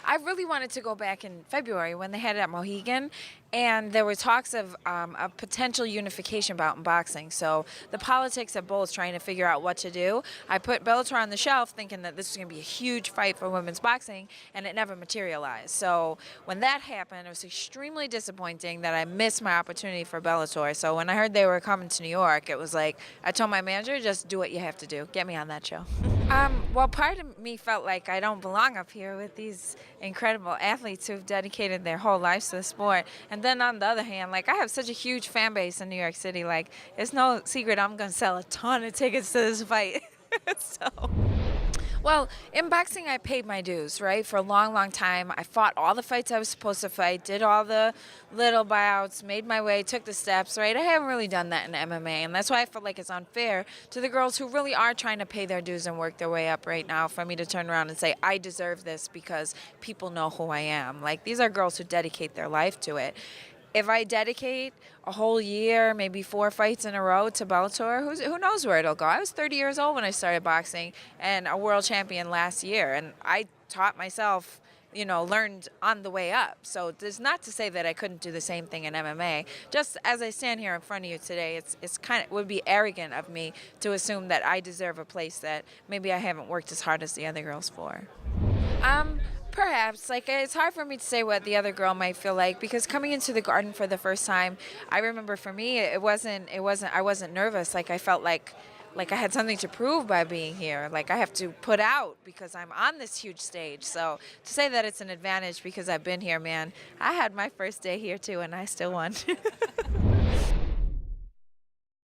I really wanted to go back in February when they had it at Mohegan, and there were talks of a potential unification bout in boxing. So the politics of both trying to figure out what to do. I put Bellator on the shelf thinking that this was going to be a huge fight for women's boxing, and it never materialized. So when that happened, it was extremely disappointing that I missed my opportunity for Bellator. So when I heard they were coming to New York, it was like I told my manager, just do what you have to do. Get me on that show. Well, part of me felt like I don't belong up here with these incredible athletes who've dedicated their whole lives to the sport. And then on the other hand, like I have such a huge fan base in New York City. Like it's no secret I'm going to sell a ton of tickets to this fight. so. Well, in boxing, I paid my dues, right? For a long, long time. I fought all the fights I was supposed to fight, did all the little buyouts, made my way, took the steps, right? I haven't really done that in MMA, and that's why I feel like it's unfair to the girls who really are trying to pay their dues and work their way up right now for me to turn around and say, I deserve this because people know who I am. Like, these are girls who dedicate their life to it. If I dedicate a whole year, maybe 4 fights in a row to Bellator, who knows where it'll go? I was 30 years old when I started boxing and a world champion last year. And I taught myself, learned on the way up. So it's not to say that I couldn't do the same thing in MMA. Just as I stand here in front of you today, it would be arrogant of me to assume that I deserve a place that maybe I haven't worked as hard as the other girls for. Perhaps. Like, it's hard for me to say what the other girl might feel like because coming into the Garden for the first time, I remember for me, I wasn't nervous. Like, I felt like I had something to prove by being here. Like, I have to put out because I'm on this huge stage. So to say that it's an advantage because I've been here, man, I had my first day here too and I still won.